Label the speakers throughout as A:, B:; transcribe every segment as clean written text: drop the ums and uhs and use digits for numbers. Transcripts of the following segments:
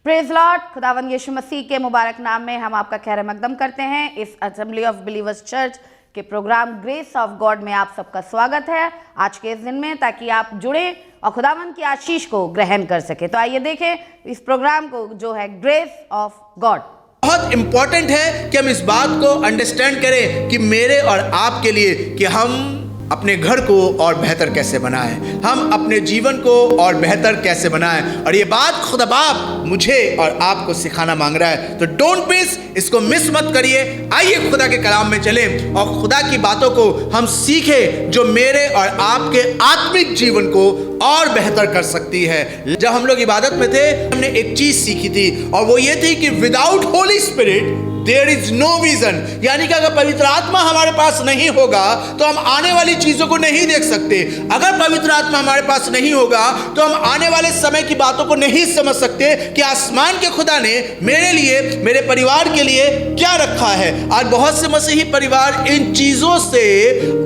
A: Praise Lord. खुदावंद यीशु मसीह के मुबारक नाम में हम आपका खैर मकदम करते हैं। इस असेंबली ऑफ बिलीवर्स चर्च के प्रोग्राम ग्रेस ऑफ गॉड में आप सबका स्वागत है आज के इस दिन में, ताकि आप जुड़े और खुदावंद की आशीष को ग्रहण कर सके। तो आइए देखें इस प्रोग्राम को जो है ग्रेस ऑफ गॉड।
B: बहुत इंपॉर्टेंट है कि हम इस बात को अंडरस्टैंड करें कि मेरे और आपके लिए कि हम अपने घर को और बेहतर कैसे बनाएं, हम अपने जीवन को और बेहतर कैसे बनाएं। और ये बात खुदा बाप मुझे और आपको सिखाना मांग रहा है। तो डोंट मिस, इसको मिस मत करिए। आइए खुदा के कलाम में चलें और खुदा की बातों को हम सीखें जो मेरे और आपके आत्मिक जीवन को और बेहतर कर सकती है। जब हम लोग इबादत में थे, हमने एक चीज सीखी थी और वो ये थी कि without Holy Spirit there is no vision. यानी कि अगर पवित्र आत्मा हमारे पास नहीं होगा तो हम आने वाली चीजों को नहीं देख सकते। अगर पवित्र आत्मा हमारे पास नहीं होगा तो हम आने वाले समय की बातों को नहीं समझ सकते कि आसमान के खुदा ने मेरे लिए, मेरे परिवार के लिए क्या रखा है। आज बहुत से मसीही परिवार इन चीजों से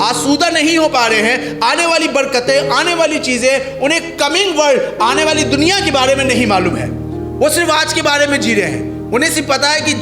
B: आसूदा नहीं हो पा रहे हैं। आने वाली बरकतें, आने वाली चीजें, उन्हें कमिंग वर्ल्ड, आने वाली दुनिया के बारे में नहीं मालूम है। वो सिर्फ आज के बारे में जी रहे हैं। उन्हें सिर्फ पता है कि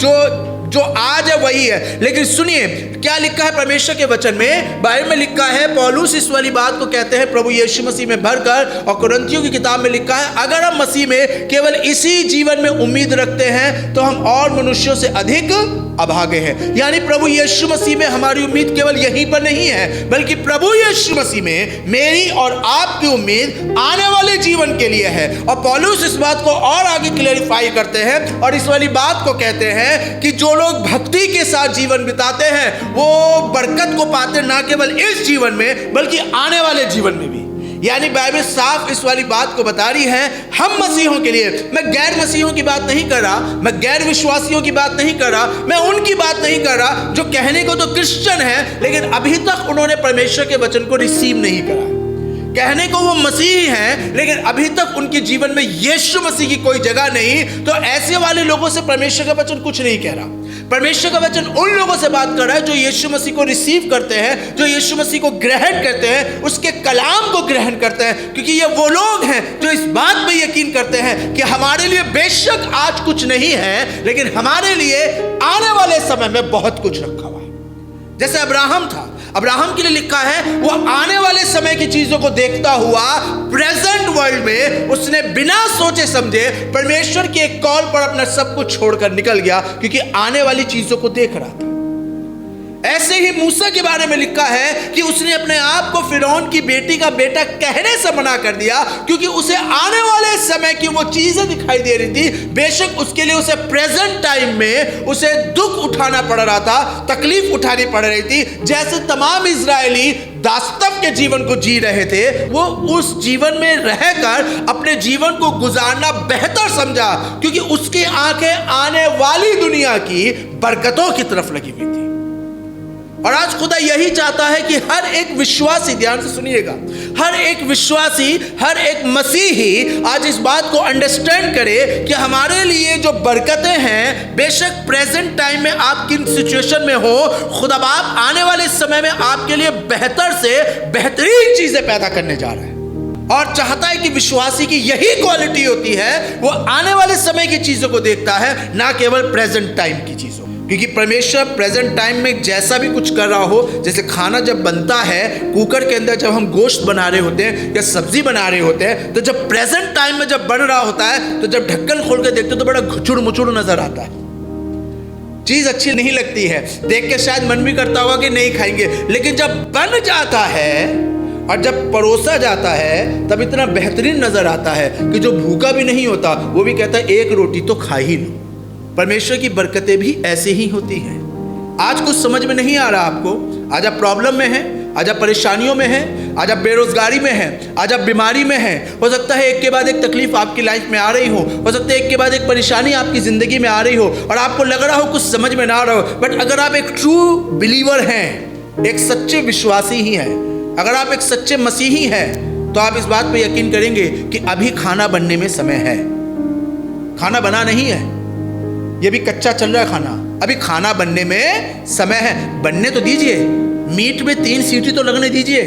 B: जो आज है वही है। लेकिन सुनिए क्या लिखा है परमेश्वर के वचन में। बाइबल में लिखा है, पौलुस इस वाली बात को कहते हैं प्रभु यीशु मसीह में भरकर, और कुरिन्थियों की किताब में लिखा है, अगर हम मसीह में केवल इसी जीवन में उम्मीद रखते हैं तो हम और मनुष्यों से अधिक अभागे हैं। यानी प्रभु यीशु मसीह में हमारी उम्मीद केवल यहीं पर नहीं है, बल्कि प्रभु यीशु मसीह में मेरी और आपकी उम्मीद आने वाले जीवन के लिए है। और पौलुस इस बात को और आगे क्लैरिफाई करते हैं और इस वाली बात को कहते हैं कि जो लोग भक्ति के साथ जीवन बिताते हैं वो बरकत को पाते ना केवल इस जीवन में बल्कि आने वाले जीवन में भी। यानी बाइबल साफ इस वाली बात को बता रही है हम मसीहों के लिए। मैं गैर मसीहों की बात नहीं कर रहा, मैं गैर विश्वासियों की बात नहीं कर रहा, मैं उनकी बात नहीं कर रहा जो कहने को तो क्रिश्चियन है लेकिन अभी तक उन्होंने परमेश्वर के वचन को रिसीव नहीं करा। कहने को वो मसीही हैं लेकिन अभी तक उनके जीवन में यीशु मसीह की कोई जगह नहीं। तो ऐसे वाले लोगों से परमेश्वर का वचन कुछ नहीं कह रहा। परमेश्वर का वचन उन लोगों से बात कर रहा है जो यीशु मसीह को रिसीव करते हैं, जो यीशु मसीह को ग्रहण करते हैं, उसके कलाम को ग्रहण करते हैं। क्योंकि ये वो लोग हैं जो इस बात पे यकीन करते हैं कि हमारे लिए बेशक आज कुछ नहीं है लेकिन हमारे लिए आने वाले समय में बहुत कुछ रखा हुआ है। जैसे अब्राहम था, अब्राहम के लिए लिखा है वो आने वाले समय की चीजों को देखता हुआ प्रेजेंट वर्ल्ड में उसने बिना सोचे समझे परमेश्वर के एक कॉल पर अपना सब कुछ छोड़कर निकल गया क्योंकि आने वाली चीजों को देख रहा था। ऐसे ही मूसा के बारे में लिखा है कि उसने अपने आप को फिरौन की बेटी का बेटा कहने से मना कर दिया क्योंकि उसे आने वाले समय की वो चीजें दिखाई दे रही थी। बेशक उसके लिए उसे प्रेजेंट टाइम में उसे दुख उठाना पड़ रहा था, तकलीफ उठानी पड़ रही थी। जैसे तमाम इजरायली दास्तव के जीवन को जी रहे थे, वो उस जीवन में रहकर अपने जीवन को गुजारना बेहतर समझा क्योंकि उसकी आंखें आने वाली दुनिया की बरकतों की तरफ लगी हुई थी। और आज खुदा यही चाहता है कि हर एक विश्वासी, ध्यान से सुनिएगा, हर एक विश्वासी, हर एक मसीही आज इस बात को अंडरस्टैंड करे कि हमारे लिए जो बरकतें हैं, बेशक प्रेजेंट टाइम में आप किन सिचुएशन में हो, खुदा बाप आने वाले समय में आपके लिए बेहतर से बेहतरीन चीजें पैदा करने जा रहा है। और चाहता है कि विश्वासी की यही क्वालिटी होती है, वो आने वाले समय की चीजों को देखता है, ना केवल प्रेजेंट टाइम की चीजों। क्योंकि परमेश्वर प्रेजेंट टाइम में जैसा भी कुछ कर रहा हो, जैसे खाना जब बनता है कुकर के अंदर, जब हम गोश्त बना रहे होते हैं या सब्जी बना रहे होते हैं, तो जब प्रेजेंट टाइम में जब बन रहा होता है तो जब ढक्कन खोल के देखते हो तो बड़ा घुचुड़ मुचुड़ नजर आता है, चीज अच्छी नहीं लगती है, देख के शायद मन भी करता होगा कि नहीं खाएंगे। लेकिन जब बन जाता है और जब परोसा जाता है तब इतना बेहतरीन नजर आता है कि जो भूखा भी नहीं होता वो भी कहता है एक रोटी तो खा ही लो। परमेश्वर की बरकतें भी ऐसे ही होती हैं। आज कुछ समझ में नहीं आ रहा आपको, आज आप प्रॉब्लम में हैं, आज आप परेशानियों में हैं, आज आप बेरोजगारी में हैं, आज आप बीमारी में हैं। हो सकता है एक के बाद एक तकलीफ आपकी लाइफ में आ रही हो सकता है एक के बाद एक परेशानी आपकी जिंदगी में आ रही हो और आपको लग रहा हो कुछ समझ में ना आ रहा हो। बट अगर आप एक ट्रू बिलीवर हैं, एक सच्चे विश्वासी ही हैं, अगर आप एक सच्चे मसीही हैं, तो आप इस बात पे यकीन करेंगे कि अभी खाना बनने में समय है। खाना बना नहीं है, ये भी कच्चा चल रहा है खाना, अभी खाना बनने में समय है। बनने तो दीजिए, मीट में 3 सीटी तो लगने दीजिए।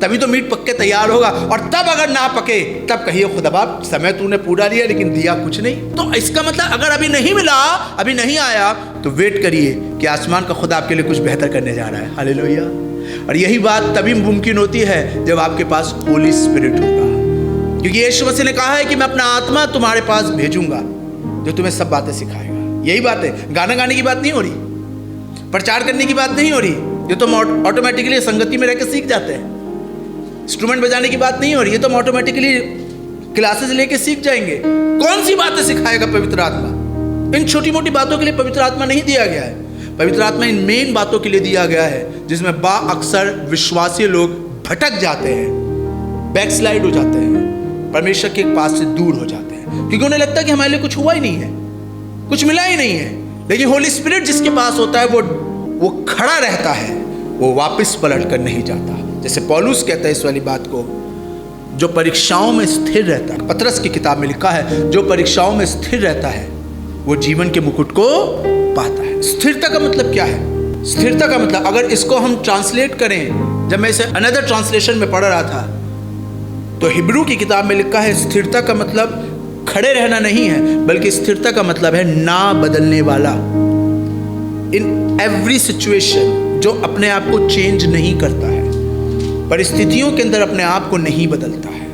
B: तभी तो मीट पक के तैयार होगा। और तब अगर ना पके तब कहिए खुदा बाप समय तूने पूरा लिया लेकिन दिया कुछ नहीं। तो इसका मतलब अगर अभी नहीं मिला, अभी नहीं आया, तो वेट करिए कि आसमान का खुदा आपके लिए कुछ बेहतर करने जा रहा है। हालेलुया। और यही बात तभी मुमकिन होती है जब आपके पास होली स्पिरिट होगा, क्योंकि यीशु मसीह ने कहा है कि मैं अपना आत्मा तुम्हारे पास भेजूंगा जो तुम्हें सब बातें सिखाएगा। यही बात है, गाना गाने की बात नहीं हो रही, प्रचार करने की बात नहीं हो रही, ये तो ऑटोमेटिकली संगति में रहकर सीख जाते हैं। इंस्ट्रूमेंट बजाने की बात नहीं हो रही, ये तो ऑटोमेटिकली क्लासेस लेके सीख जाएंगे। कौन सी बातें सिखाएगा पवित्र आत्मा? इन छोटी मोटी बातों के लिए पवित्र आत्मा नहीं दिया गया है। पवित्र आत्मा इन मेन बातों के लिए दिया गया है जिसमें अक्सर विश्वासी लोग भटक जाते हैं, बैकस्लाइड हो जाते हैं, परमेश्वर के पास से दूर हो जाते हैं, क्योंकि उन्हें लगता है कि हमारे लिए कुछ हुआ ही नहीं है, कुछ मिला ही नहीं है। लेकिन होली स्पिरिट जिसके पास होता है वो खड़ा रहता है, वो वापस पलट कर नहीं जाता। जैसे पौलुस कहता है इस वाली बात को, जो परीक्षाओं में स्थिर रहता है, पतरस की किताब में लिखा है, जो परीक्षाओं में स्थिर रहता है वो जीवन के मुकुट को पाता है। स्थिरता का मतलब क्या है? स्थिरता का मतलब अगर इसको हम ट्रांसलेट करें, जब मैं इसे अनदर ट्रांसलेशन में पढ़ रहा था तो हिब्रू की किताब में लिखा है स्थिरता का मतलब खड़े रहना नहीं है, बल्कि स्थिरता का मतलब है ना बदलने वाला। इन एवरी सिचुएशन, जो अपने आप को चेंज नहीं करता है, परिस्थितियों के अंदर अपने आप को नहीं बदलता है।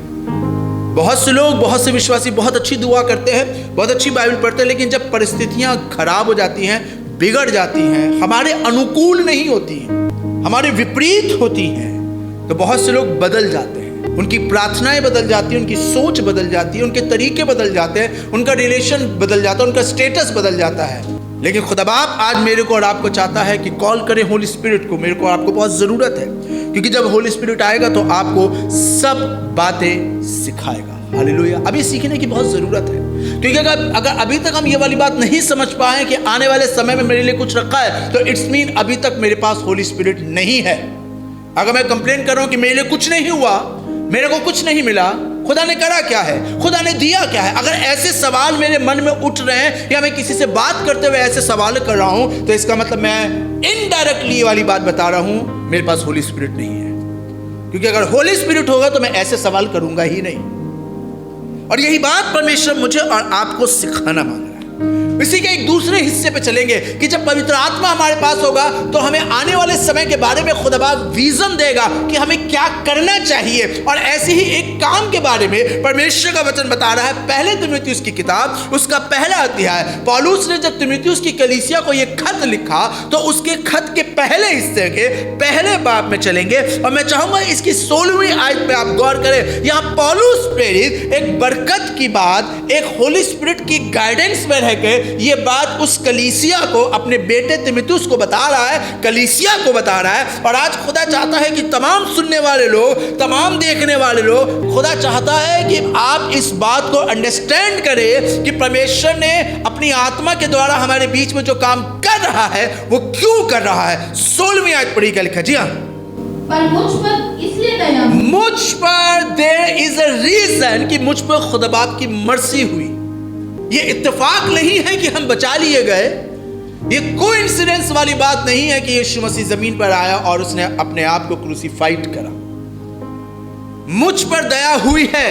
B: बहुत से लोग, बहुत से विश्वासी बहुत अच्छी दुआ करते हैं, बहुत अच्छी बाइबल पढ़ते हैं, लेकिन जब परिस्थितियां खराब हो जाती हैं, बिगड़ जाती हैं, हमारे अनुकूल नहीं होती हैं, हमारे विपरीत होती हैं, तो बहुत से लोग बदल जाते हैं। उनकी प्रार्थनाएं बदल जाती हैं, उनकी सोच बदल जाती है, उनके तरीके बदल जाते हैं, उनका रिलेशन बदल जाता है, उनका स्टेटस बदल जाता है। लेकिन खुदा बाप आज मेरे को और आपको चाहता है कि कॉल करें होली स्पिरिट को। मेरे को और आपको बहुत ज़रूरत है, क्योंकि जब होली स्पिरिट आएगा तो आपको सब बातें सिखाएगा। हालेलुया। अभी सीखने की बहुत ज़रूरत है, क्योंकि अगर अभी तक हम ये वाली बात नहीं समझ पाए कि आने वाले समय में मेरे लिए कुछ रखा है, तो इट्स मीन अभी तक मेरे पास होली स्पिरिट नहीं है। अगर मैं कंप्लेन कर रहा हूँ कि मेरे लिए कुछ नहीं हुआ, मेरे को कुछ नहीं मिला, खुदा ने करा क्या है, खुदा ने दिया क्या है, अगर ऐसे सवाल मेरे मन में उठ रहे हैं या मैं किसी से बात करते हुए ऐसे सवाल कर रहा हूं, तो इसका मतलब मैं इनडायरेक्टली ये वाली बात बता रहा हूं, मेरे पास होली स्पिरिट नहीं है। क्योंकि अगर होली स्पिरिट होगा तो मैं ऐसे सवाल करूंगा ही नहीं। और यही बात परमेश्वर मुझे और आपको सिखाना मांग रहा है। इसी के एक दूसरे हिस्से पे चलेंगे कि जब पवित्र आत्मा हमारे पास होगा तो हमें आने वाले समय के बारे में खुदा विजन देगा कि हमें क्या करना चाहिए। और ऐसे ही एक काम के बारे में परमेश्वर का वचन बता रहा है। पहले तीमुथियुस की किताब उसका पहला अध्याय, पौलुस ने जब तीमुथियुस की कलीसिया को यह खत लिखा तो उसके खत के पहले हिस्से के पहले बाब में चलेंगे। और मैं चाहूंगा इसकी 16वीं आयत पे आप गौर करें। यहां पौलुस प्रेरित एक बरकत की बात, एक होली स्पिरिट की गाइडेंस में रहकर ये बात उस कलीसिया को, अपने बेटे तीमुथियुस को बता रहा है, कलीसिया को बता रहा है। और आज खुदा चाहता है कि तमाम सुनने वाले लोग, तमाम देखने वाले लोग, खुदा चाहता है कि आप इस बात को अंडरस्टैंड करें कि परमेश्वर ने अपनी आत्मा के द्वारा हमारे बीच में जो काम कर रहा है वो क्यों कर रहा है। 16वीं आयत पढ़ी, क्या लिखा? जी हाँ,
C: पर मुझ पर इसलिए दया,
B: मुझ पर देयर इज अ रीजन, कि मुझ पर खुदा बाप की मर्सी हुई। ये इत्तेफाक नहीं है कि हम बचा लिए गए, ये कोइंसिडेंस वाली बात नहीं है कि यीशु मसीह जमीन पर आया और उसने अपने आप को क्रूसीफाइड करा। मुझ पर दया हुई है,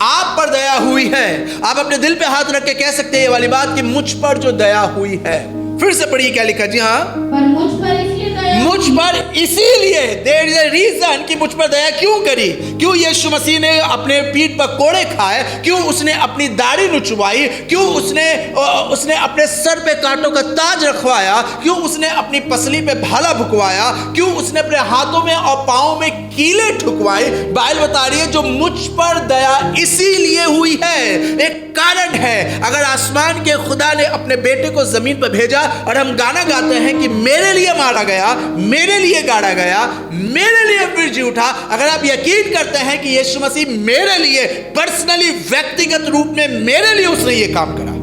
B: आप पर दया हुई है। आप अपने दिल पे हाथ रख के कह सकते हैं ये वाली बात कि मुझ पर जो दया हुई है। फिर से पढ़िए, क्या लिखा? जी हाँ,
C: पर मुझ पर इसलिए दया,
B: मुझ पर इसीलिए, देयर इज अ रीजन, कि मुझ पर दया क्यों करी। क्यों यीशु मसीह ने अपने पीठ पर कोड़े खाए, क्यों उसने अपनी दाढ़ी नुचवाई, क्यों उसने अपने सर पे कांटों का ताज रखवाया, क्यों उसने अपनी पसली पे भाला भुकवाया, क्यों उसने अपने हाथों में और पांवों में कीले ठुकवाए। बाइबल बता रही है जो मुझ पर दया इसीलिए हुई है, एक कारण है। अगर आसमान के खुदा ने अपने बेटे को जमीन पर भेजा और हम गाना गाते हैं कि मेरे लिए मारा गया, मेरे लिए गाड़ा गया, मेरे लिए फिर जी उठा, अगर आप यकीन करते हैं कि यीशु मसीह मेरे लिए पर्सनली, व्यक्तिगत रूप में मेरे लिए उसने ये काम करा।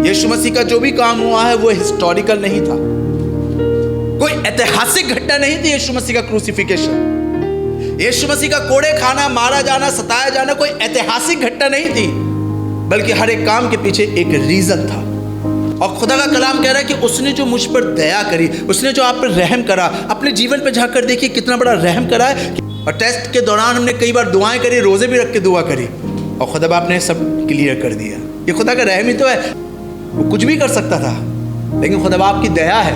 B: यीशु मसीह का जो भी काम हुआ है वो हिस्टोरिकल नहीं था, कोई ऐतिहासिक घटना नहीं थी। यीशु मसीह का क्रूसिफिकेशन, यीशु मसीह का कोड़े खाना, मारा जाना, सताया जाना कोई ऐतिहासिक घटना नहीं थी, बल्कि हर एक काम के पीछे एक रीजन था। और खुदा का कलाम कह रहा है कि उसने जो मुझ पर दया करी, उसने जो आप पर रहम करा, अपने जीवन पे झांक कर देखिए कितना बड़ा रहम करा है। और टेस्ट के दौरान हमने कई बार दुआएं करी, रोजे भी रख के दुआ करी और खुदा बाप ने सब क्लियर कर दिया। ये खुदा का रहम ही तो है। वो कुछ भी कर सकता था, लेकिन खुदा बाप की दया है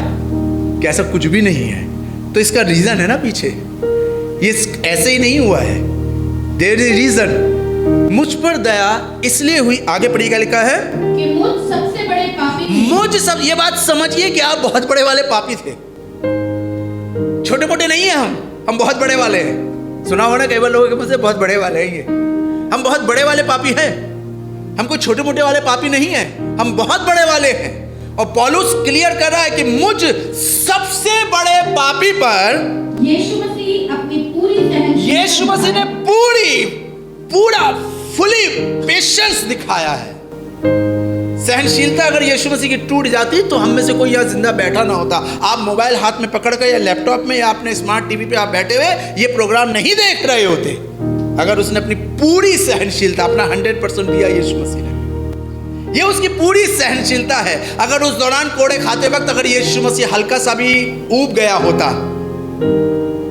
B: कि ऐसा कुछ भी नहीं है। तो इसका रीजन है ना पीछे, ये ऐसे ही नहीं हुआ है, देयर इज रीजन। मुझ पर दया इसलिए हुई, आगे पढ़िएगा, लिखा है
C: कि मुझ सबसे बड़े पापी थे।
B: मुझ सब, ये बात समझिए कि आप बहुत बड़े वाले पापी थे, छोटे मोटे नहीं है हम बहुत बड़े वाले हैं। सुना हो ना कई बार लोगों के मुझे बहुत बड़े वाले हैं, ये हम बहुत बड़े वाले पापी हैं। हम कोई छोटे मोटे वाले पापी नहीं हैं, हम बहुत बड़े वाले हैं। और पौलुस क्लियर कर रहा है कि मुझ सबसे बड़े पापी पर
C: यीशु मसीह अपनी पूरी सहनशीलता
B: यीशु मसीह ने पूरा फुली पेशेंस दिखाया है। सहनशीलता अगर यीशु मसीह की टूट जाती तो हम में से कोई यहाँ जिंदा बैठा ना होता। आप मोबाइल हाथ में पकड़ कर या लैपटॉप में या अपने स्मार्ट टीवी पे आप बैठे हुए ये प्रोग्राम नहीं देख रहे होते अगर उसने अपनी पूरी सहनशीलता, अपना 100% दिया यीशु मसीह ने। ये उसकी पूरी सहनशीलता है। अगर उस दौरान कोड़े खाते वक्त अगर यीशु मसीह हल्का सा भी ऊब गया होता,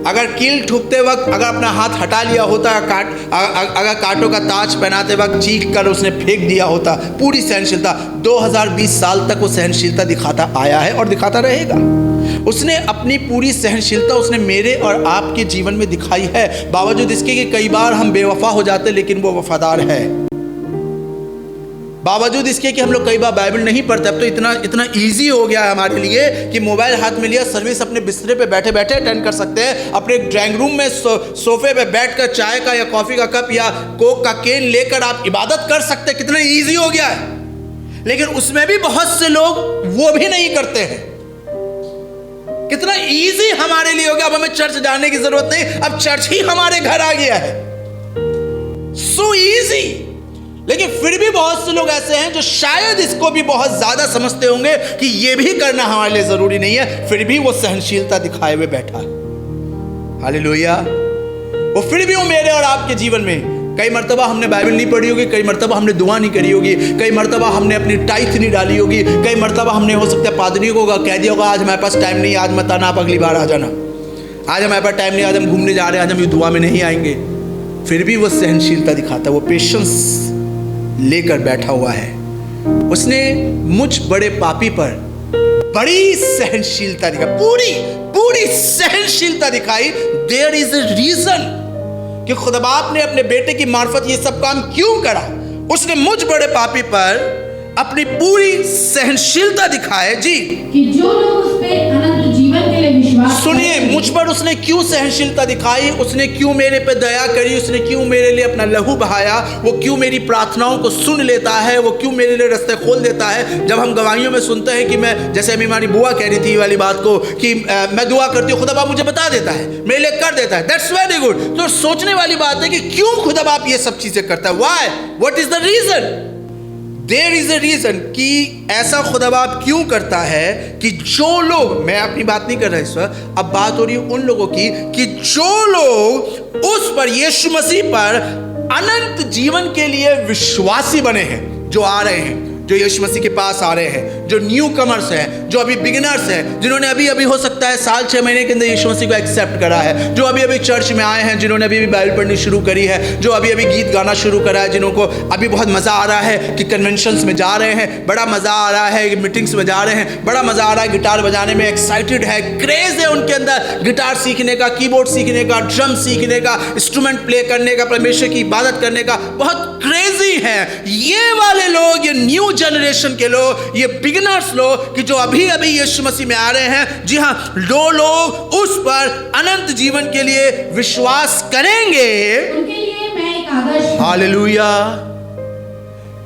B: अगर कील ठुकते वक्त अगर अपना हाथ हटा लिया होता, अगर कांटों का ताज पहनाते वक्त चीख कर उसने फेंक दिया होता, पूरी सहनशीलता 2020 साल तक वो सहनशीलता दिखाता आया है और दिखाता रहेगा। उसने अपनी पूरी सहनशीलता उसने मेरे और आपके जीवन में दिखाई है, बावजूद इसके कि कई बार हम बेवफा हो जाते, लेकिन वो वफादार है। बावजूद इसके कि हम लोग कई बार बाइबल नहीं पढ़ते। अब तो इतना इजी हो गया है हमारे लिए कि मोबाइल हाथ में लिया, सर्विस अपने बिस्तरे पे बैठे बैठे अटेंड कर सकते हैं। अपने ड्राइंग रूम में सोफे पे बैठकर चाय का या कॉफी का कप या कोक का केन लेकर आप इबादत कर सकते हैं। कितना इजी हो गया है। लेकिन उसमें भी बहुत से लोग वो भी नहीं करते हैं। कितना इजी हमारे लिए हो गया, अब हमें चर्च जाने की जरूरत नहीं, अब चर्च ही हमारे घर आ गया है। So easy. लेकिन फिर भी बहुत से लोग ऐसे हैं जो शायद इसको भी बहुत ज्यादा समझते होंगे कि ये भी करना हमारे लिए जरूरी नहीं है, फिर भी वो सहनशीलता दिखाए हुए बैठा है। हालेलुया। वो फिर भी वो मेरे और आपके जीवन में कई मर्तबा हमने बाइबल नहीं पढ़ी होगी, कई मर्तबा हमने दुआ नहीं करी होगी, कई मर्तबा हमने अपनी टाइथ नहीं डाली होगी, कई मर्तबा हमने हो सकता है पादरी को कह दिया होगा आज हमारे पास टाइम नहीं, आज मत आना, आप अगली बार आ जाना, आज हमारे पास टाइम नहीं, आज हम घूमने जा रहे हैं, आज हम ये दुआ में नहीं आएंगे। फिर भी वो सहनशीलता दिखाता है, वो पेशेंस लेकर बैठा हुआ है। उसने मुझ बड़े पापी पर बड़ी सहनशीलता दिखाई, पूरी सहनशीलता दिखाई। देयर इज ए रीजन कि खुदा बाप ने अपने बेटे की मार्फत ये सब काम क्यों करा। उसने मुझ बड़े पापी पर अपनी पूरी सहनशीलता दिखाए जी,
C: कि जो लोग उस पे अनंत जीवन के लिए विश्वास
B: सुनिए,
C: करते हैं।
B: मुझ पर उसने क्यों सहनशीलता दिखाई, उसने क्यों मेरे पे दया करी, उसने क्यों मेरे लिए अपना लहू बहाया, वो क्यों मेरी प्रार्थनाओं को सुन लेता है, वो क्यों मेरे लिए रास्ते खोल देता है। जब हम गवाहियों में सुनते हैं कि मैं, जैसे अभी हमारी बुआ कह रही थी वाली बात को कि मैं दुआ करती हूँ, खुदा बाप मुझे बता देता है, मेरे लिए कर देता है, दैट्स वेरी गुड। तो सोचने वाली बात है कि क्यों खुदा बाप ये सब चीजें करता है, why, what is the reason. There is a reason कि ऐसा खुदा बाप क्यों करता है कि जो लोग, मैं अपनी बात नहीं कर रहा इस वक्त, अब बात हो रही है उन लोगों की कि जो लोग उस पर, यीशु मसीह पर अनंत जीवन के लिए विश्वासी बने हैं, जो आ रहे हैं, जो यीशु मसीह के पास आ रहे हैं, जो न्यू कमर्स हैं, जो अभी बिगिनर्स हैं, जिन्होंने अभी अभी हो सकता है साल 6 महीने के अंदर यीशु मसीह को एक्सेप्ट करा है, जो अभी अभी चर्च में आए हैं, जिन्होंने अभी बाइबल पढ़नी शुरू करी है, जो अभी अभी गीत गाना शुरू करा है, जिनको अभी बहुत मज़ा आ रहा है कि कन्वेंशंस में जा रहे हैं, बड़ा मज़ा आ रहा है कि मीटिंग्स में जा रहे हैं, बड़ा मज़ा आ रहा है गिटार बजाने में, एक्साइटेड है, क्रेज है उनके अंदर गिटार सीखने का, कीबोर्ड सीखने का, ड्रम सीखने का, इंस्ट्रूमेंट प्ले करने का, परमेश्वर की इबादत करने का, बहुत क्रेजी है। ये वाले लोग, ये न्यू जनरेशन के लोग, ये बिगिनर्स लोग कि जो अभी अभी यीशु मसीह में आ रहे हैं, जी हाँ, जो लोग उस पर अनंत जीवन के लिए विश्वास करेंगे,
C: उनके लिए मैं एक आदर्श हूं।
B: हालेलुया।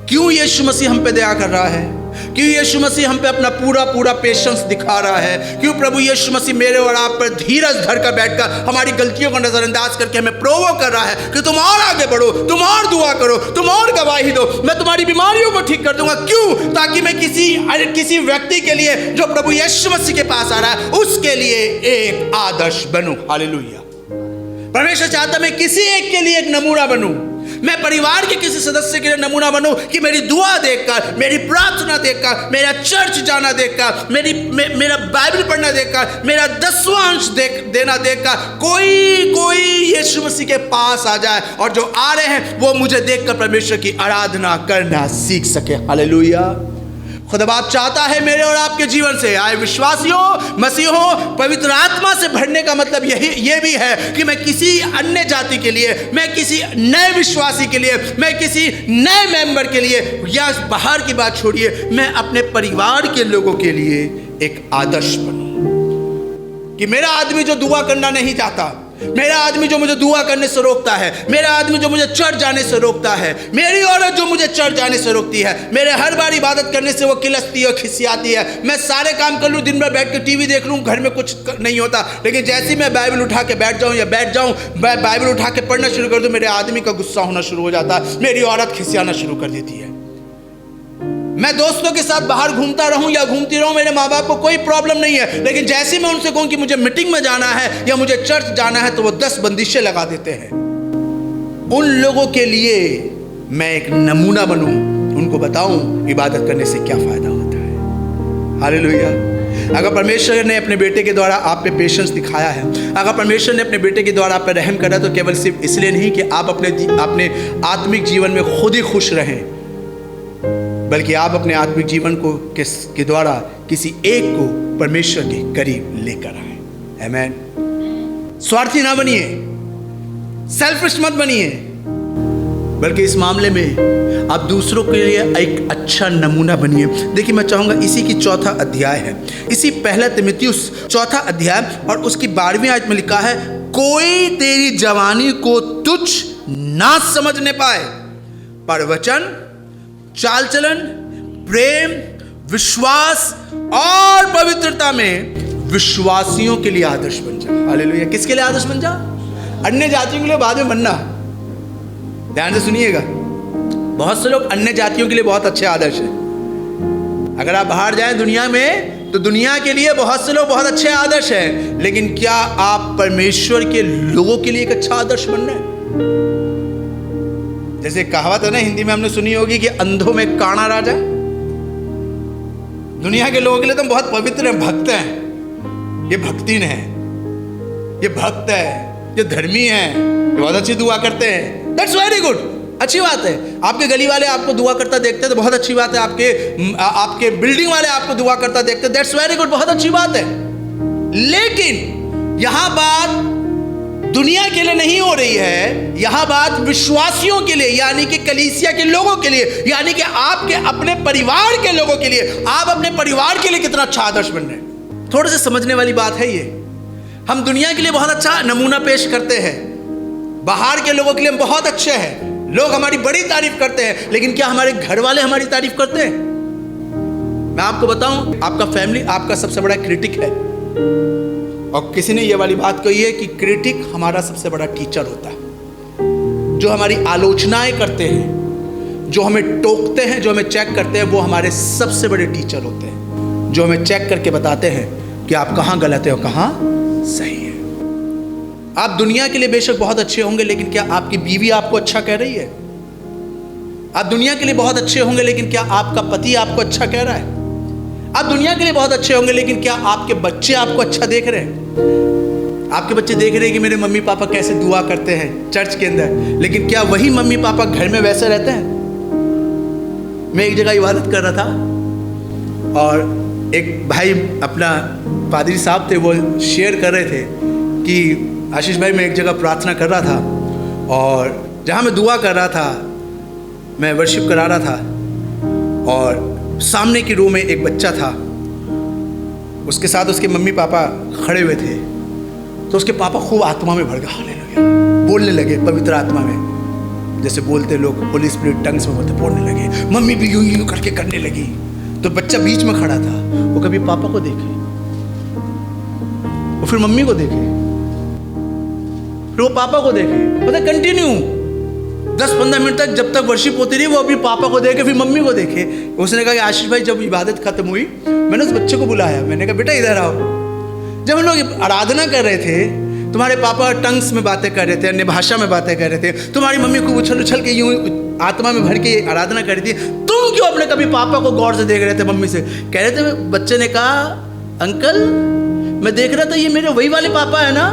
B: क्यों यीशु मसीह हम पे दया कर रहा है, क्यों यीशु मसीह हम पे अपना पूरा पेशेंस दिखा रहा है, क्यों प्रभु यीशु मसीह मेरे और आप पर धीरज धरकर बैठकर हमारी गलतियों को नजरअंदाज करके हमें प्रोवोक कर रहा है कि तुम और आगे बढ़ो, तुम और दुआ करो, तुम और गवाही दो, मैं तुम्हारी बीमारियों को ठीक कर दूंगा। क्यों? ताकि मैं किसी व्यक्ति के लिए जो प्रभु यीशु मसीह के पास आ रहा है उसके लिए एक आदर्श बनूं। हालेलुया। परमेश्वर चाहता मैं किसी एक के लिए एक नमूना बनूं, मैं परिवार के किसी सदस्य के लिए नमूना बनूं कि मेरी दुआ देखकर, मेरी प्रार्थना देखकर, मेरा चर्च जाना देखकर, मेरा बाइबल पढ़ना देखकर, मेरा 10वां अंश देना देखकर कोई यीशु मसीह के पास आ जाए और जो आ रहे हैं वो मुझे देखकर परमेश्वर की आराधना करना सीख सके। हालेलुया। खुदा बाप चाहता है मेरे और आपके जीवन से, आए विश्वासियों, मसीहों, पवित्र आत्मा से भरने का मतलब ये भी है कि मैं किसी अन्य जाति के लिए, मैं किसी नए विश्वासी के लिए, मैं किसी नए मेंबर के लिए, या बाहर की बात छोड़िए, मैं अपने परिवार के लोगों के लिए एक आदर्श बनूं। कि मेरा आदमी जो दुआ करना नहीं चाहता, मेरा आदमी जो मुझे दुआ करने से रोकता है, मेरा आदमी जो मुझे चर्च जाने से रोकता है, मेरी औरत जो मुझे चर्च जाने से रोकती है, मेरे हर बार इबादत करने से वो किलसती है और खिसियाती है, मैं सारे काम कर लूँ, दिन भर बैठ के टीवी देख लूँ, घर में कुछ नहीं होता, लेकिन जैसे ही मैं बाइबल उठा के बैठ जाऊँ, बाइबल उठा के पढ़ना शुरू कर दूँ, मेरे आदमी का गुस्सा होना शुरू हो जाता है, मेरी औरत खिसियाना शुरू कर देती है। मैं दोस्तों के साथ बाहर घूमता रहूं या घूमती रहूं, मेरे माँ बाप को कोई प्रॉब्लम नहीं है, लेकिन जैसे मैं उनसे कहूं कि मुझे मीटिंग में जाना है या मुझे चर्च जाना है तो वो 10 बंदिशें लगा देते हैं। उन लोगों के लिए मैं एक नमूना बनूं, उनको बताऊं इबादत करने से क्या फायदा होता है। हालेलुया। अगर परमेश्वर ने अपने बेटे के द्वारा आप पे पेशेंस दिखाया है, अगर परमेश्वर ने अपने बेटे के द्वारा आप पे रहम करा, तो केवल सिर्फ इसलिए नहीं कि आप अपने आत्मिक जीवन में खुद ही खुश रहें, बल्कि आप अपने आत्मिक जीवन को के द्वारा किसी एक को परमेश्वर के करीब लेकर आए। आमीन। स्वार्थी ना बनिए, सेल्फिश मत बनिए, बल्कि इस मामले में आप दूसरों के लिए एक अच्छा नमूना बनिए। देखिए, मैं चाहूंगा इसी की 4था अध्याय है, इसी 1 तिमुथियुस 4था अध्याय और उसकी 12वीं आयत में लिखा है, कोई तेरी जवानी को तुच्छ ना समझने पाए, पर वचन, चाल चलन, प्रेम, विश्वास और पवित्रता में विश्वासियों के लिए आदर्श बन जा। हालेलुया। किसके लिए आदर्श बन जा? अन्य जातियों के लिए बाद में बनना। ध्यान से सुनिएगा, बहुत से लोग अन्य जातियों के लिए बहुत अच्छे आदर्श हैं। अगर आप बाहर जाएं दुनिया में, तो दुनिया के लिए बहुत से लोग बहुत अच्छे आदर्श हैं, लेकिन क्या आप परमेश्वर के लोगों के लिए एक अच्छा आदर्श बन रहे हैं? जैसे कहावत है ना, हिंदी में हमने सुनी होगी कि अंधों में काना राजा। दुनिया के लोगों के लिए तो बहुत पवित्र हैं, भक्त हैं, ये भक्तिन है, ये भक्त है, ये धर्मी है, ये बहुत अच्छी दुआ करते हैं। दैट्स वेरी गुड, अच्छी बात है। आपके गली वाले आपको दुआ करता देखते हैं तो बहुत अच्छी बात है। आपके बिल्डिंग वाले आपको दुआ करता देखते हैं, दैट्स वेरी गुड, बहुत अच्छी बात है। लेकिन यहां बात दुनिया के लिए नहीं हो रही है, यहां बात विश्वासियों के लिए, यानी कि कलीसिया के लोगों के लिए, यानी कि आपके अपने परिवार के लोगों के लिए। आप अपने परिवार के लिए कितना अच्छा आदर्श बन रहे हैं। थोड़े से समझने वाली बात है ये। हम दुनिया के लिए बहुत अच्छा नमूना पेश करते हैं, बाहर के लोगों के लिए हम बहुत अच्छे हैं, लोग हमारी बड़ी तारीफ करते हैं, लेकिन क्या हमारे घर वाले हमारी तारीफ करते हैं? मैं आपको बताऊं, आपका फैमिली आपका सबसे बड़ा क्रिटिक है। और किसी ने ये वाली बात कही है कि क्रिटिक हमारा सबसे बड़ा टीचर होता है। जो हमारी आलोचनाएं करते हैं, जो हमें टोकते हैं, जो हमें चेक करते हैं, वो हमारे सबसे बड़े टीचर होते हैं, जो हमें चेक करके बताते हैं कि आप कहाँ गलत है और कहाँ सही है। आप दुनिया के लिए बेशक बहुत अच्छे होंगे, लेकिन क्या आपकी बीवी आपको अच्छा कह रही है? आप दुनिया के लिए बहुत अच्छे होंगे, लेकिन क्या आपका पति आपको अच्छा कह रहा है? आप दुनिया के लिए बहुत अच्छे होंगे, लेकिन क्या आपके बच्चे आपको अच्छा देख रहे हैं? आपके बच्चे देख रहे हैं कि मेरे मम्मी पापा कैसे दुआ करते हैं चर्च के अंदर, लेकिन क्या वही मम्मी पापा घर में वैसे रहते हैं? मैं एक जगह इबादत कर रहा था और एक भाई, अपना पादरी साहब थे, वो शेयर कर रहे थे कि आशीष भाई, मैं एक जगह प्रार्थना कर रहा था और जहाँ मैं दुआ कर रहा था, मैं वर्शिप करा रहा था, और सामने की रो में एक बच्चा था, उसके साथ उसके मम्मी पापा खड़े हुए थे। तो उसके पापा खूब आत्मा में भर गए, हालेलुया, बोलने लगे पवित्र आत्मा में, जैसे बोलते लोग होली स्पिरिट टंग्स में बोलते, बोलने लगे। मम्मी भी यूं यूं करके करने लगी। तो बच्चा बीच में खड़ा था, वो कभी पापा को देखे, वो फिर मम्मी को देखे, फिर वो पापा को देखे, पता कंटिन्यू 10-15 मिनट तक, जब तक वर्शिप होती रही, वो अभी पापा को देखे, फिर मम्मी को देखे। उसने कहा कि आशीष भाई, जब इबादत खत्म हुई, मैंने उस बच्चे को बुलाया, मैंने कहा बेटा इधर आओ। जब हम लोग आराधना कर रहे थे तुम्हारे पापा टंग्स में बातें कर रहे थे, अन्य भाषा में बातें कर रहे थे, तुम्हारी मम्मी को उछल उछल के यूं आत्मा में भर के आराधना कर रही थी, तुम क्यों अपने कभी पापा को गौर से देख रहे थे? मम्मी से कह रहे थे, बच्चे ने कहा अंकल मैं देख रहा था ये मेरे वही वाले पापा है ना,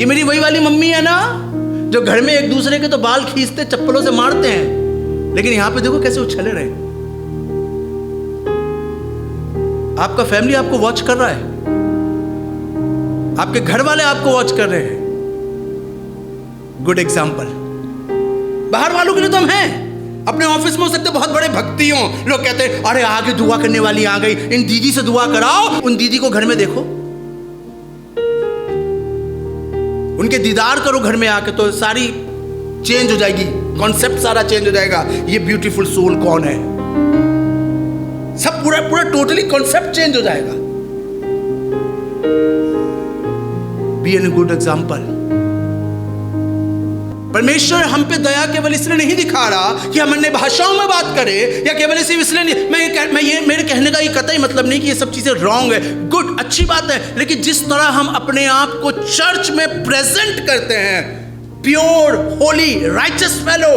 B: ये मेरी वही वाली मम्मी है ना, जो घर में एक दूसरे के तो बाल खींचते चप्पलों से मारते हैं, लेकिन यहां पे देखो कैसे उछले रहे। आपका फैमिली आपको वॉच कर रहा है, आपके घर वाले आपको वॉच कर रहे हैं। गुड एग्जाम्पल बाहर वालों के लिए तो हम हैं। अपने ऑफिस में हो सकते बहुत बड़े भक्ति हो, लोग कहते हैं अरे आगे दुआ करने वाली आ गई, इन दीदी से दुआ कराओ। उन दीदी को घर में देखो, उनके दीदार करो घर में आके, तो सारी चेंज हो जाएगी, कॉन्सेप्ट सारा चेंज हो जाएगा। ये ब्यूटीफुल सोल कौन है, सब पूरा पूरा टोटली कॉन्सेप्ट चेंज हो जाएगा। Be an good example. परमेश्वर हम पे दया केवल इसलिए नहीं दिखा रहा कि हम अन्य भाषाओं में बात करें, या केवल सिर्फ इसलिए नहीं, मेरे कहने का ये कतई मतलब नहीं कि ये सब चीजें रॉन्ग है, गुड अच्छी बात है, लेकिन जिस तरह हम अपने आप को चर्च में प्रेजेंट करते हैं, प्योर होली राइचस फेलो,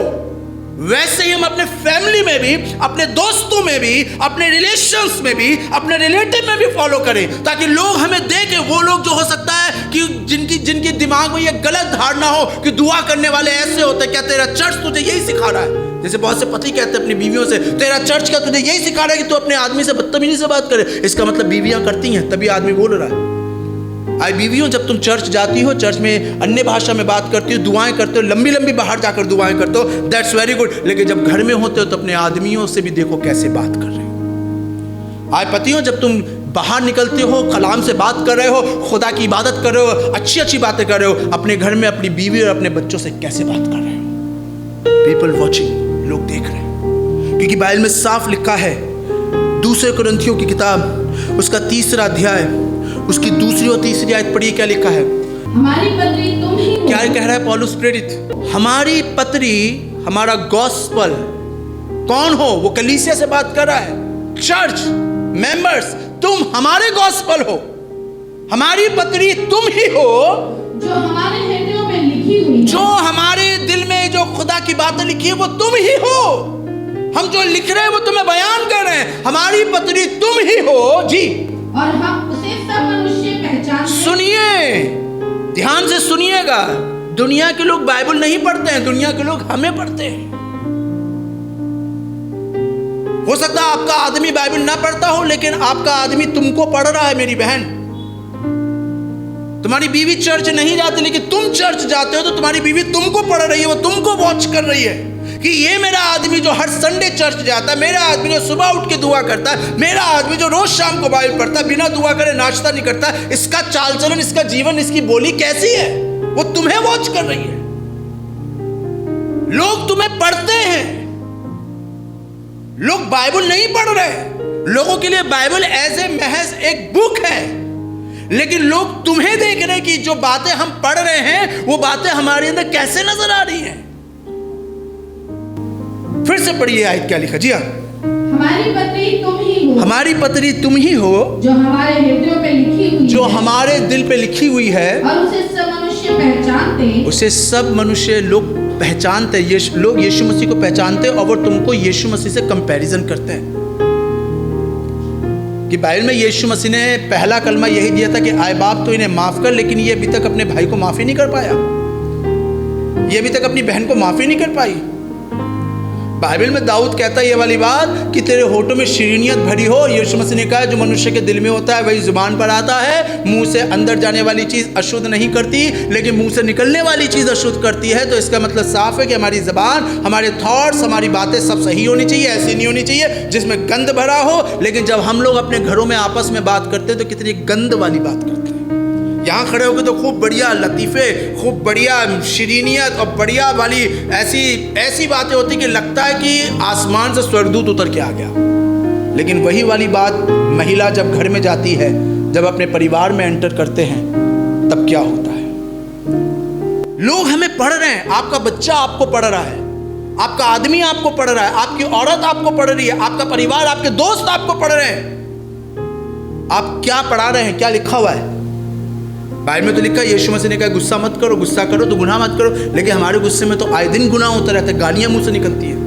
B: वैसे ही हम अपने फैमिली में भी, अपने दोस्तों में भी, अपने रिलेशंस में भी, अपने रिलेटिव में भी फॉलो करें, ताकि लोग हमें देखें। वो लोग जो हो सकता है कि जिनके दिमाग में ये गलत धारणा हो कि दुआ करने वाले ऐसे होते, क्या तेरा चर्च तुझे यही सिखा रहा है? जैसे बहुत से पति कहते हैं अपनी बीवियों से, तेरा चर्च क्या तुझे यही सिखा रहा है कि तू अपने आदमी से बदतमीजी से बात करे? इसका मतलब बीवियां करती हैं, तभी आदमी बोल रहा है। आई बीवियों, जब तुम चर्च जाती हो, चर्च में अन्य भाषा में बात करती हो, दुआएं करते हो, लंबी लंबी बाहर जाकर दुआएं करते हो, दैट्स वेरी गुड, लेकिन जब घर में होते हो तो अपने आदमियों से भी देखो कैसे बात कर रहे हो। आई पतियों, जब तुम बाहर निकलते हो, कलाम से बात कर रहे हो, खुदा की इबादत कर रहे हो, अच्छी अच्छी बातें कर रहे हो, अपने घर में अपनी बीवी और अपने बच्चों से कैसे बात कर रहे हो? पीपल वॉचिंग, लोग देख रहे हैं, क्योंकि बाइबल में साफ लिखा है, दूसरे कुरिन्थियों की किताब उसका 3 अध्याय उसकी 2 और 3 आयत पढ़िए, क्या लिखा है?
C: हमारी पत्री तुम ही हो।
B: क्या कह रहा है पौलुस प्रेरित? हमारी पत्री, हमारा गॉस्पल कौन हो? वो कलीसिया से बात कर रहा है, चर्च मेंबर्स, तुम हमारे गॉस्पल हो, हमारी पत्री तुम ही हो,
C: जो हमारे हृदयों में लिखी हुई है।
B: जो हमारे दिल में जो खुदा की बातें लिखी है वो तुम ही हो। हम जो लिख रहे हैं वो तुम्हें बयान कर रहे हैं, हमारी पत्री तुम ही हो जी।
C: और हम उसे सब मनुष्य पहचानते।
B: सुनिए, ध्यान से सुनिएगा, दुनिया के लोग बाइबल नहीं पढ़ते हैं, दुनिया के लोग हमें पढ़ते हैं। हो सकता है आपका आदमी बाइबल ना पढ़ता हो, लेकिन आपका आदमी तुमको पढ़ रहा है। मेरी बहन, तुम्हारी बीवी चर्च नहीं जाती, लेकिन तुम चर्च जाते हो तो तुम्हारी बीवी तुमको पढ़ रही है, वो तुमको वॉच कर रही है कि ये मेरा आदमी जो हर संडे चर्च जाता है, मेरा आदमी जो सुबह उठ के दुआ करता है, मेरा आदमी जो रोज शाम को बाइबल पढ़ता है, बिना दुआ करे नाश्ता नहीं करता, इसका चाल चलन, इसका जीवन, इसकी बोली कैसी है? वो तुम्हें वॉच कर रही है। लोग तुम्हें पढ़ते हैं, लोग बाइबल नहीं पढ़ रहे। लोगों के लिए बाइबल एज ए महज एक बुक है, लेकिन लोग तुम्हें देख रहे कि जो बातें हम पढ़ रहे हैं वो बातें हमारे अंदर कैसे नजर आ रही हैं। फिर से पढ़िए आयत, क्या लिखा? जी हाँ,
C: हमारी पत्री तुम ही हो।
B: हमारी पत्री तुम ही हो,
C: जो हमारे हृदयों पे लिखी हुई,
B: जो हमारे दिल पे लिखी हुई है,
C: और उसे सब मनुष्य पहचानते।
B: उसे सब मनुष्य लोग पहचानते, लोग यीशु मसीह को पहचानते, और वो तुमको यीशु मसीह से कंपैरिजन करते हैं। कि बाइबल में यीशु मसीह ने पहला कलमा यही दिया था कि आए बाप तो इन्हें माफ कर, लेकिन ये अभी तक अपने भाई को माफी नहीं कर पाया, ये अभी तक अपनी बहन को माफी नहीं कर पाई। बाइबल में दाऊद कहता है ये वाली बात कि तेरे होठों में शीरीनियत भरी हो। यीशु मसीह ने कहा जो मनुष्य के दिल में होता है वही जुबान पर आता है। मुंह से अंदर जाने वाली चीज अशुद्ध नहीं करती, लेकिन मुंह से निकलने वाली चीज अशुद्ध करती है। तो इसका मतलब साफ है कि हमारी जबान, हमारे थॉट्स, हमारी बातें सब सही होनी चाहिए, ऐसी नहीं होनी चाहिए जिसमें गंद भरा हो। लेकिन जब हम लोग अपने घरों में आपस में बात करते हैं तो कितनी गंद वाली बात करते हैं। यहाँ खड़े होकर तो खूब बढ़िया लतीफ़े, खूब बढ़िया शीरीनियत और बढ़िया वाली ऐसी बातें होती कि लगता है कि आसमान से स्वर्गदूत उतर के आ गया। लेकिन वही वाली बात महिला जब घर में जाती है, जब अपने परिवार में एंटर करते हैं, तब क्या होता है? लोग हमें पढ़ रहे हैं, आपका बच्चा आपको पढ़ रहा है, आपका आदमी आपको पढ़ रहा है, आपकी औरत आपको पढ़ रही है, आपका परिवार, आपके दोस्त आपको पढ़ रहे हैं। आप क्या पढ़ा रहे हैं? क्या लिखा हुआ है? बाइबल में तो लिखा है, यीशु मसीह ने कहा गुस्सा मत करो, गुस्सा करो तो गुनाह मत करो, लेकिन हमारे गुस्से में तो आए दिन गुनाह होता रहता है, गालियां मुंह से निकलती है।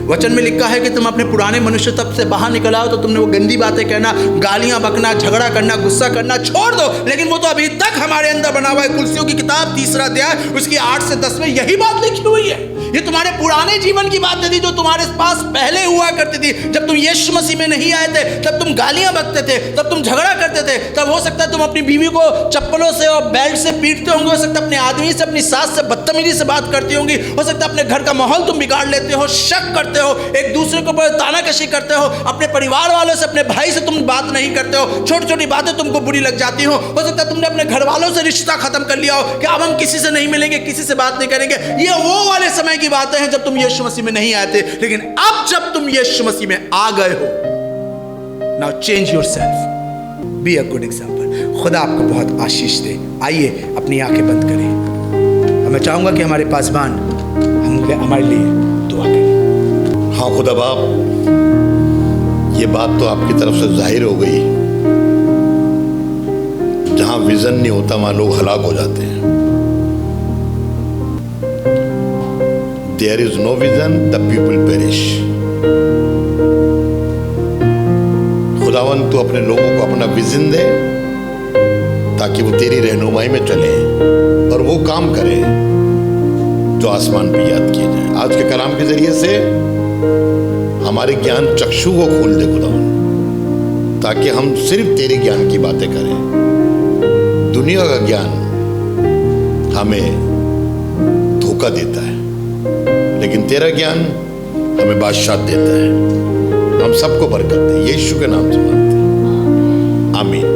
B: वचन में लिखा है कि तुम अपने पुराने मनुष्य तब से बाहर निकल आओ, तो तुमने वो गंदी बातें कहना, गालियां बकना, झगड़ा करना, गुस्सा करना छोड़ दो, लेकिन वो तो अभी तक हमारे अंदर बना हुआ है। कुलसियों की किताब 3 अध्याय उसकी 8 से 10 में यही बात लिखी हुई है। ये तुम्हारे पुराने जीवन की बात थी जो तुम्हारे पास पहले हुआ करती थी। जब तुम यीशु मसीह में नहीं आए थे तब तुम गालियां बकते थे, तब तुम झगड़ा करते थे, तब हो सकता है तुम अपनी बीवी को चप्पलों से और बेल्ट से पीटते होंगे, हो सकता है अपने आदमी से, अपनी सास से बदतमीजी से बात करती होंगी, हो सकता है अपने घर का माहौल तुम बिगाड़ लेते हो, शक करते हो, एक दूसरे के ऊपर तानाकशी करते हो, अपने परिवार वालों से, अपने भाई से तुम बात नहीं करते हो, छोटी छोटी बातें तुमको बुरी लग जाती हो सकता है तुमने अपने घर वालों से रिश्ता खत्म कर लिया हो कि अब हम किसी से नहीं मिलेंगे, किसी से बात नहीं करेंगे। ये वो वाले समय की बातें हैं जब तुम यीशु मसीह में नहीं आए थे, लेकिन अब जब तुम यीशु मसीह में आ गए हो, now change yourself, be a good example. खुदा आपको बहुत आशीष दे। आइए अपनी आंखें बंद करें और मैं चाहूंगा कि हमारे पासवान हमारे लिए दुआ करें।
D: हाँ खुदा बाप, ये बात तो आपकी तरफ से जाहिर हो गई, जहां विजन नहीं होता वहां लोग हलाक हो जाते हैं। There is no vision the people perish. खुदावन तू अपने लोगों को अपना विजन दे ताकि वो तेरी रहनुमाई में चले और वो काम करें जो आसमान पे याद किए जाए। आज के कलाम के जरिए से हमारे ज्ञान चक्षु को खोल दे खुदावन, ताकि हम सिर्फ तेरे ज्ञान की बातें करें। दुनिया का ज्ञान हमें धोखा देता है, लेकिन तेरा ज्ञान हमें बादशाह देता है। हम सबको बरकत दे, यीशु के नाम से मांगते हैं, आमीन।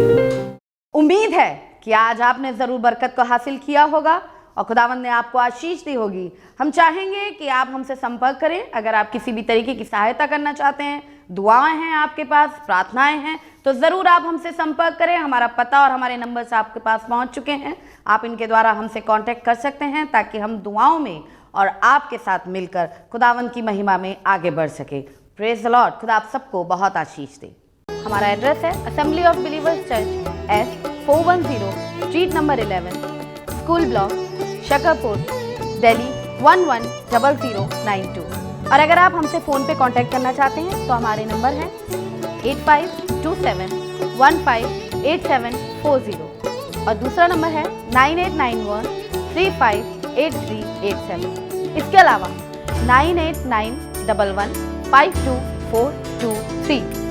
A: उम्मीद है कि आज आपने जरूर बरकत को हासिल किया होगा और खुदावंद ने आपको आशीष दी होगी। हम चाहेंगे कि आप हमसे संपर्क करें। अगर आप किसी भी तरीके की सहायता करना चाहते हैं, दुआएं हैं आपके पास, प्रार्थनाएं हैं, तो ज़रूर आप हमसे संपर्क करें। हमारा पता और हमारे नंबर्स आपके पास पहुंच चुके हैं। आप इनके द्वारा हमसे कांटेक्ट कर सकते हैं ताकि हम दुआओं में और आपके साथ मिलकर खुदावंद की महिमा में आगे बढ़ सके। Praise the Lord. खुदा आप सबको बहुत आशीष दे। हमारा एड्रेस है assembly of believers church, S410 street number 11, school block, Shakarpur, Delhi 110092। और अगर आप हमसे फ़ोन पे कांटेक्ट करना चाहते हैं तो हमारे नंबर हैं 8527158740 और दूसरा नंबर है 9891358387। इसके अलावा 9891152423